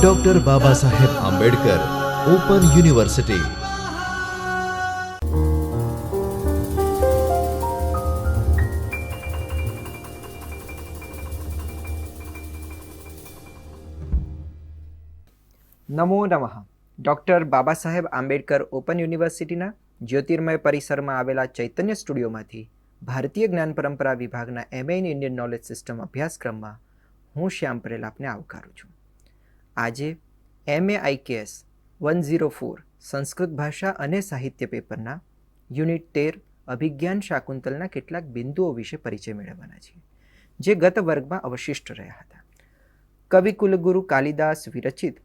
Doctor Baba Saheb Ambedkar open university. નમો નમઃ. Doctor Baba Saheb Ambedkar open યુનિવર્સિટીના જ્યોતિર્મય પરિસરમાં આવેલા ચૈતન્ય સ્ટુડિયોમાંથી ભારતીય જ્ઞાન પરંપરા વિભાગના MA in Indian knowledge system અભ્યાસક્રમમાં હું શ્યામ પટેલ આપને આવકારું છું. આજે MA IKS 104 સંસ્કૃત ભાષા અને સાહિત્ય પેપરના યુનિટ 13 અભિજ્ઞાન શાકુંતલના કેટલાક બિંદુઓ વિશે પરિચય મેળવવાના છીએ, જે ગત વર્ગમાં અવશિષ્ટ રહ્યા હતા. કવિકુલગુરુ કાલિદાસ વિરચિત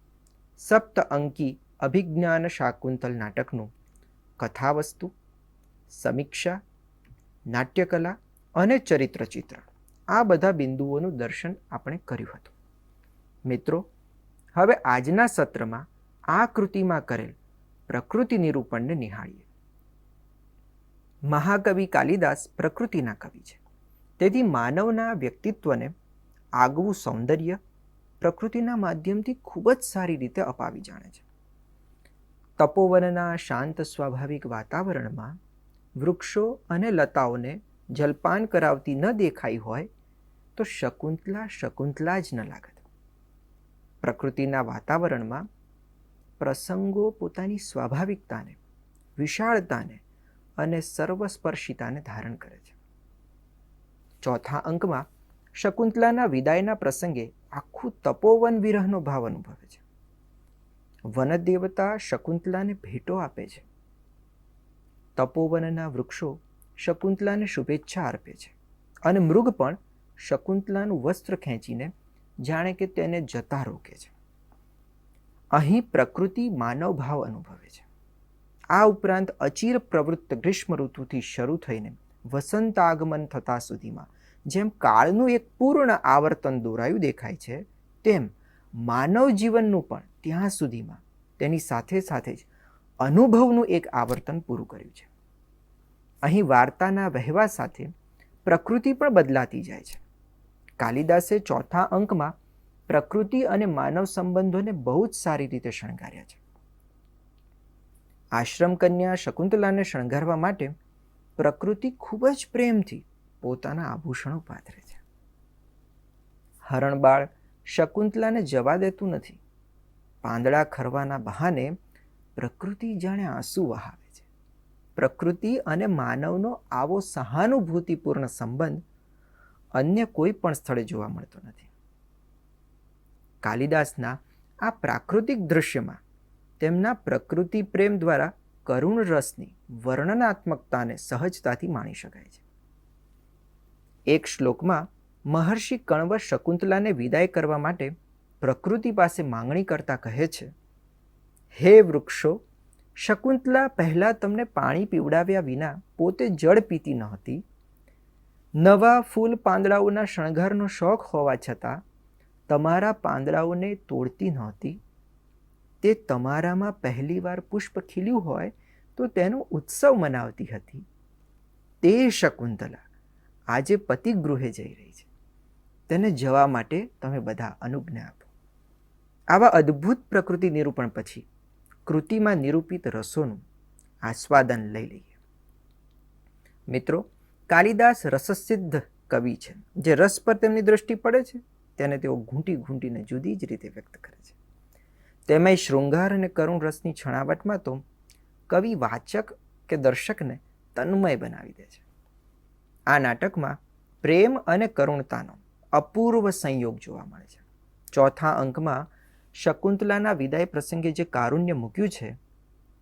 સપ્ત અંકી અભિજ્ઞાન શાકુંતલ નાટકનું કથાવસ્તુ, સમીક્ષા, નાટ્યકલા અને ચરિત્રચિત્ર આ બધા બિંદુઓનું દર્શન આપણે કર્યું હતું. મિત્રો, હવે આજના સત્રમાં આ કૃતિમાં કરેલ પ્રકૃતિ નિરૂપણને નિહાળીએ. મહાકવિ કાલિદાસ પ્રકૃતિના કવિ છે, તેથી માનવના વ્યક્તિત્વને આગવું સૌંદર્ય પ્રકૃતિના માધ્યમથી ખૂબ જ સારી રીતે અપાવી જાણે છે. તપોવનના શાંત સ્વાભાવિક વાતાવરણમાં વૃક્ષો અને લતાઓને જલપાન કરાવતી ન દેખાઈ હોય તો શકુંતલા જ ન લાગત. પ્રકૃતિના વાતાવરણમાં પ્રસંગો પોતાની સ્વાભાવિકતાને, વિશાળતાને અને સર્વસ્પર્શિતાને ધારણ કરે છે. ચોથા અંકમાં શકુંતલાના વિદાયના પ્રસંગે આખું તપોવન વિરહનો ભાવ અનુભવે છે. વનદેવતા શકુંતલાને ભેટો આપે છે. તપોવનના વૃક્ષો શકુંતલાને શુભેચ્છા અર્પે છે અને મૃગ પણ શકુંતલાનું વસ્ત્ર ખેંચીને જાણે કે તેને જતા રોકે છે. અહીં પ્રકૃતિ માનવ ભાવ અનુભવે છે. આ ઉપરાંત અચિર પ્રવૃત્ત ગ્રીષ્મ ઋતુથી શરૂ થઈને વસંત આગમન થતા સુધીમાં જેમ કાળનું એક પૂર્ણ આવર્તન દોરાયું દેખાય છે, તેમ માનવ જીવનનું પણ ત્યાં સુધીમાં તેની સાથે સાથે જ અનુભવનું એક આવર્તન પૂરું કર્યું છે. અહીં વાર્તાના વહેવા સાથે પ્રકૃતિ પણ બદલાતી જાય છે. કાલિદાસે ચોથા અંકમાં પ્રકૃતિ અને માનવ સંબંધોને બહુ જ સારી રીતે શણગાર્યા છે. આશ્રમ કન્યા શકુંતલાને શણગારવા માટે પ્રકૃતિ ખૂબ જ પ્રેમથી પોતાના આભૂષણો પાથરે છે. હરણબાળ શકુંતલાને જવા દેતું નથી. પાંદડા ખરવાના બહાને પ્રકૃતિ જાણે આંસુ વહાવે છે. પ્રકૃતિ અને માનવનો આવો સહાનુભૂતિપૂર્ણ સંબંધ અન્ય કોઈ પણ સ્થળે જોવા મળતો નથી. કાલિદાસના આ પ્રાકૃતિક દૃશ્યમાં તેમના પ્રકૃતિ પ્રેમ દ્વારા કરુણ રસની વર્ણનાત્મકતાને સહજતાથી માણી શકાય છે. એક શ્લોકમાં મહર્ષિ કણવ શકુંતલાને વિદાય કરવા માટે પ્રકૃતિ પાસે માંગણી કરતા કહે છે, હે વૃક્ષો, શકુંતલા પહેલાં તમને પાણી પીવડાવ્યા વિના પોતે જળ પીતી નહોતી. નવા ફૂલ પાંદડાઓના શણગારનો શોખ હોવા છતાં તમારા પાંદડાઓને તોડતી નહોતી. તે તમારામાં પહેલીવાર પુષ્પ ખીલ્યું હોય તો તેનો ઉત્સવ મનાવતી હતી. તે શકુંતલા આજે પતિગૃહે જઈ રહી છે. તેને જવા માટે તમે બધા અનુજ્ઞા આપો. આવા અદ્ભુત પ્રકૃતિ નિરૂપણ પછી કૃતિમાં નિરૂપિત રસોનું આસ્વાદન લઈ લઈએ. મિત્રો, કાલિદાસ રસસિદ્ધ કવિ છે. જે રસ પર તેમની દૃષ્ટિ પડે છે તેને તેઓ ઘૂંટીને જુદી જ રીતે વ્યક્ત કરે છે. તેમાંય શૃંગાર અને કરુણ રસની છણાવટમાં તો કવિ વાચક કે દર્શકને તન્મય બનાવી દે છે. આ નાટકમાં પ્રેમ અને કરુણતાનો અપૂર્વ સંયોગ જોવા મળે છે. ચોથા અંકમાં શકુંતલાના વિદાય પ્રસંગે જે કારુણ્ય મૂક્યું છે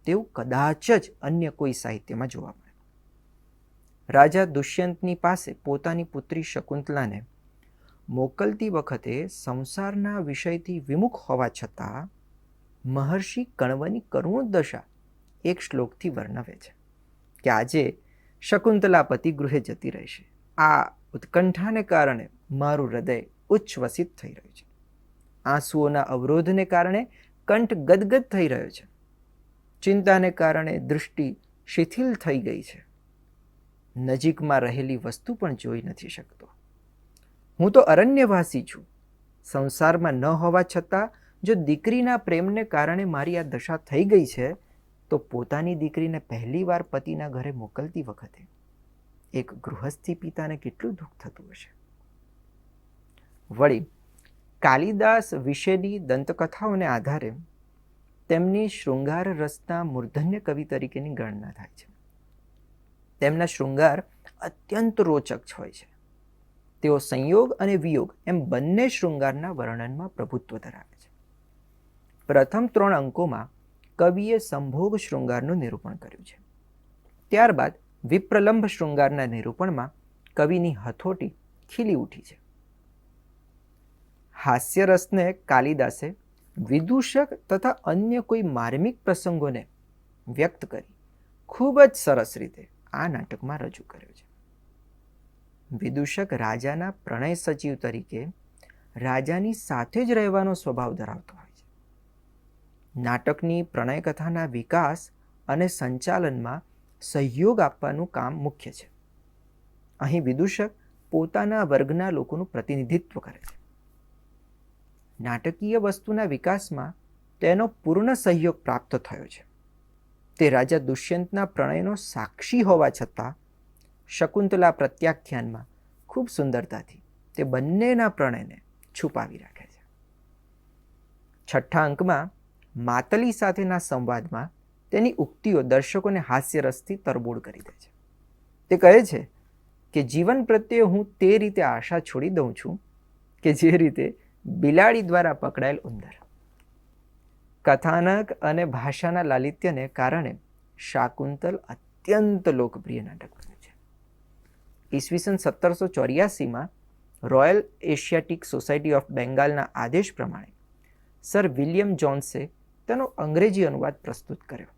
તેવું કદાચ જ અન્ય કોઈ સાહિત્યમાં જોવા મળે. રાજા દુષ્યંતની પાસે પોતાની પુત્રી શકુંતલાને મોકલતી વખતે સંસારના વિષયથી વિમુખ હોવા છતાં મહર્ષિ કણવની કરુણ દશા એક શ્લોકથી વર્ણવે છે કે આજે શકુંતલા પતિગૃહે જતી રહેશે. આ ઉત્કંઠાને કારણે મારું હૃદય ઉચ્છ્વસિત થઈ રહ્યું છે. આંસુઓના અવરોધને કારણે કંઠ ગદગદ થઈ રહ્યો છે. ચિંતાને કારણે દૃષ્ટિ શિથિલ થઈ ગઈ છે. નજીકમાં રહેલી વસ્તુ પણ જોઈ નથી શકતો. હું તો અરણ્યવાસી છું. સંસારમાં ન હોવા છતાં જો દીકરીના પ્રેમને કારણે મારી આ દશા થઈ ગઈ છે, તો પોતાની દીકરીને પહેલીવાર પતિના ઘરે મોકલતી વખતે એક ગૃહસ્થી પિતાને કેટલું દુઃખ થતું હશે. વળી કાલિદાસ વિશેની દંતકથાઓને આધારે તેમની શૃંગાર રસના મૂર્ધન્ય કવિ તરીકેની ગણના થાય છે. તેમના શૃંગાર અત્યંત રોચક હોય છે. તેઓ સંયોગ અને વિયોગ એમ બંને શૃંગારના વર્ણનમાં પ્રભુત્વ ધરાવે છે. પ્રથમ 3 અંકોમાં કવિએ સંભોગ શૃંગારનું નિરૂપણ કર્યું છે. ત્યારબાદ વિપ્રલંભ શૃંગારના નિરૂપણમાં કવિની હથોટી ખીલી ઉઠી છે. હાસ્યરસને કાલિદાસે વિદૂષક તથા અન્ય કોઈ માર્મિક પ્રસંગોને વ્યક્ત કરી ખૂબ જ સરસ રીતે આ નાટકમાં રજૂ કર્યો છે. વિદૂષક રાજાના પ્રણય સચિવ તરીકે રાજાની સાથે જ રહેવાનો સ્વભાવ ધરાવતો હોય છે. નાટકની પ્રણય કથાના વિકાસ અને સંચાલનમાં સહયોગ આપવાનું કામ મુખ્ય છે. અહીં વિદૂષક પોતાના વર્ગના લોકોનું પ્રતિનિધિત્વ કરે છે. નાટકીય વસ્તુના વિકાસમાં તેનો પૂર્ણ સહયોગ પ્રાપ્ત થયો છે. તે રાજા દુષ્યંતના પ્રણયનો સાક્ષી હોવા છતાં શકુંતલા પ્રત્યાખ્યાનમાં ખૂબ સુંદરતાથી તે બંનેના પ્રણયને છુપાવી રાખે છે. 6ઠ્ઠા અંકમાં માતલી સાથેના સંવાદમાં તેની ઉક્તિઓ દર્શકોને હાસ્યરસથી તરબોળ કરી દે છે. તે કહે છે કે જીવન પ્રત્યે હું તે રીતે આશા છોડી દઉં છું કે જે રીતે બિલાડી દ્વારા પકડાયેલ ઉંદર. કથાનક અને ભાષાના લાલિત્યને કારણે શાકુંતલ અત્યંત લોકપ્રિય નાટક બન્યું છે. ઈસવીસન 1784માં રોયલ એશિયાટિક સોસાયટી ઓફ બેંગાલના આદેશ પ્રમાણે સર વિલિયમ જોન્સે તેનો અંગ્રેજી અનુવાદ પ્રસ્તુત કર્યો.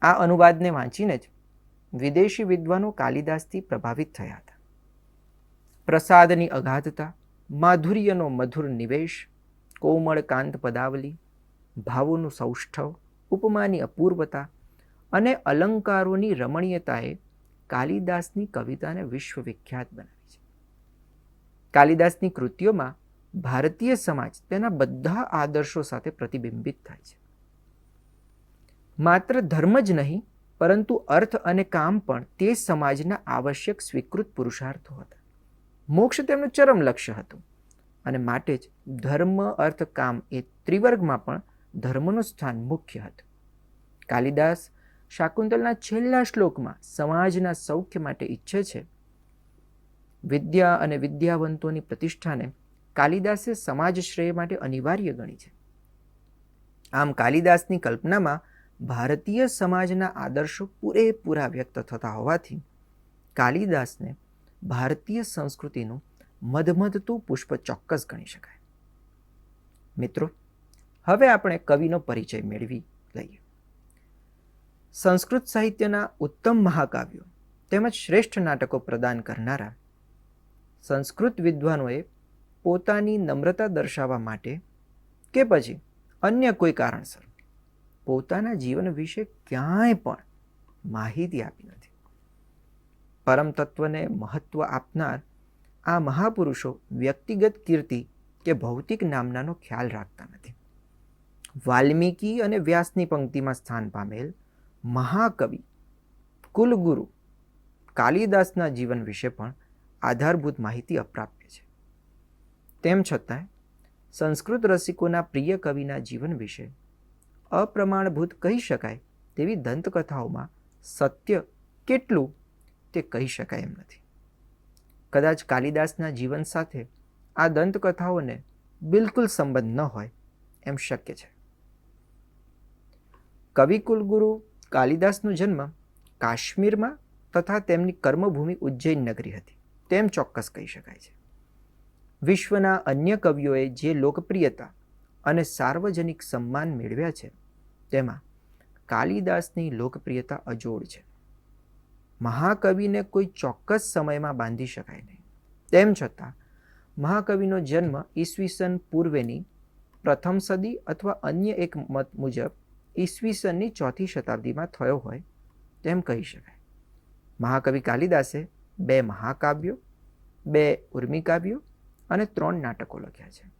આ અનુવાદને વાંચીને જ વિદેશી વિદ્વાનો કાલિદાસથી પ્રભાવિત થયા હતા. પ્રસાદની અગાધતા, માધુર્યનો મધુર નિવેશ, કોમળ કાંત પદાવલી, ભાવોનું સૌષ્ઠવ, ઉપમાની અપૂર્વતા અને અલંકારોની રમણીયતાએ કાલિદાસની કવિતાને વિશ્વવિખ્યાત બનાવી છે. કાલિદાસની કૃતિઓમાં ભારતીય સમાજ તેના બધા આદર્શો સાથે પ્રતિબિંબિત થાય છે. માત્ર ધર્મ જ નહીં, પરંતુ અર્થ અને કામ પણ તે સમાજના આવશ્યક સ્વીકૃત પુરુષાર્થો હતા. મોક્ષ તેમનું ચરમ લક્ષ્ય હતું અને માટે જ ધર્મ, અર્થ, કામ એ ત્રિવર્ગમાં પણ ધર્મનું સ્થાન મુખ્ય હતું. કાલિદાસ શાકુંતલના છેલ્લા શ્લોકમાં સમાજના સૌખ્ય માટે ઈચ્છે છે. વિદ્યા અને વિદ્યાવંતોની પ્રતિષ્ઠાને કાલિદાસે સમાજ શ્રેય માટે અનિવાર્ય ગણી છે. આમ કાલિદાસની કલ્પનામાં ભારતીય સમાજના આદર્શો પૂરેપૂરા વ્યક્ત થતા હોવાથી કાલિદાસને ભારતીય સંસ્કૃતિનું મધમધતું પુષ્પ ચોક્કસ ગણી શકાય. મિત્રો, હવે આપણે કવિનો પરિચય મેળવી લઈએ. સંસ્કૃત સાહિત્યના ઉત્તમ મહાકાવ્યો તેમજ શ્રેષ્ઠ નાટકો પ્રદાન કરનારા સંસ્કૃત વિદ્વાનોએ પોતાની નમ્રતા દર્શાવવા માટે કે પછી અન્ય કોઈ કારણસર પોતાના જીવન વિશે ક્યાંય પણ માહિતી આપી નથી. પરમ તત્વને મહત્વ આપનાર આ મહાપુરુષો વ્યક્તિગત કીર્તિ કે ભૌતિક નામનાનો ખ્યાલ રાખતા નથી. વાલ્મીકી અને વ્યાસની પંક્તિમાં સ્થાન પામેલ મહાકવિ કુલગુરુ કાલિદાસના જીવન વિશે પણ આધારભૂત માહિતી અપ્રાપ્ય છે. તેમ છતાંય સંસ્કૃત રસિકોના પ્રિય કવિના જીવન વિશે અપ્રમાણભૂત કહી શકાય તેવી દંતકથાઓમાં સત્ય કેટલું તે કહી શકાય એમ નથી. કદાચ કાલિદાસના જીવન સાથે આ દંતકથાઓને બિલકુલ સંબંધ ન હોય એમ શક્ય છે. કવિ કુલગુરુ કાલિદાસનો જન્મ કાશ્મીરમાં તથા તેમની કર્મભૂમિ ઉજ્જૈન નગરી હતી તેમ ચોક્કસ કહી શકાય છે. વિશ્વના અન્ય કવિઓએ જે લોકપ્રિયતા અને સાર્વજનિક સન્માન મેળવ્યા છે તેમાં કાલિદાસની લોકપ્રિયતા અજોડ છે. મહાકવિને કોઈ ચોક્કસ સમયમાં બાંધી શકાય નહીં. તેમ છતાં મહાકવિનો જન્મ ઈસવીસન પૂર્વેની પ્રથમ સદી અથવા અન્ય એક મત મુજબ ઈસવીસનની 4થી શતાબ્દીમાં થયો હોય તેમ કહી શકાય. મહાકવિ કાલિદાસે 2 મહાકાવ્યો, 2 ઉર્મિકાવ્યો અને 3 નાટકો લખ્યા છે.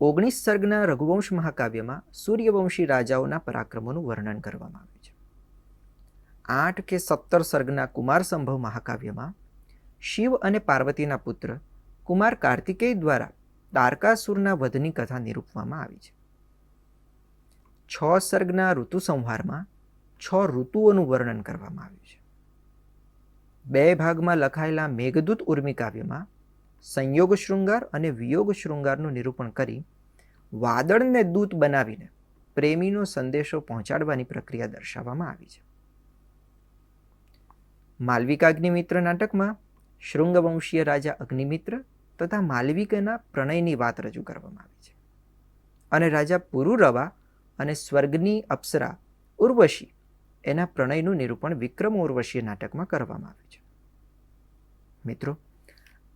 19 સર્ગના રઘુવંશ મહાકાવ્યમાં સૂર્યવંશી રાજાઓના પરાક્રમોનું વર્ણન કરવામાં આવ્યું છે. 8 કે 17 સર્ગના કુમાર સંભવ મહાકાવ્યમાં શિવ અને પાર્વતીના પુત્ર કુમાર કાર્તિકેય દ્વારા તારકાસુરના વધની કથા નિરૂપવામાં આવી છે. 6 સર્ગના ઋતુ સંહારમાં 6 ઋતુઓનું વર્ણન કરવામાં આવ્યું છે. 2 ભાગમાં લખાયેલા મેઘદૂત ઉર્મી કાવ્યમાં સંયોગ શૃંગાર અને વિયોગ શૃંગારનું નિરૂપણ કરી વાદળને દૂત બનાવીને પ્રેમીનો સંદેશો પહોંચાડવાની પ્રક્રિયા દર્શાવવામાં આવી છે. માલવિકાગ્નિમિત્ર નાટકમાં શૃંગવંશીય રાજા અગ્નિમિત્ર તથા માલવિકાના પ્રણયની વાત રજૂ કરવામાં આવી છે અને રાજા પુરુરવા અને સ્વર્ગની અપ્સરા ઉર્વશી એના પ્રણયનું નિરૂપણ વિક્રમ ઉર્વશી નાટકમાં કરવામાં આવ્યું છે. મિત્રો,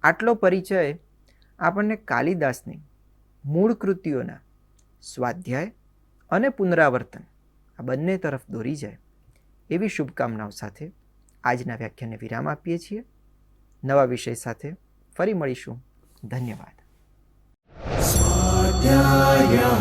આટલો પરિચય આપણને કાલિદાસની મૂળ કૃતિઓના સ્વાધ્યાય અને પુનરાવર્તન આ બંને તરફ દોરી જાય એવી શુભકામનાઓ સાથે આજના વ્યાખ્યાનને વિરામ આપીએ છીએ. નવા વિષય સાથે ફરી મળીશું. ધન્યવાદ. स्वाध्यायः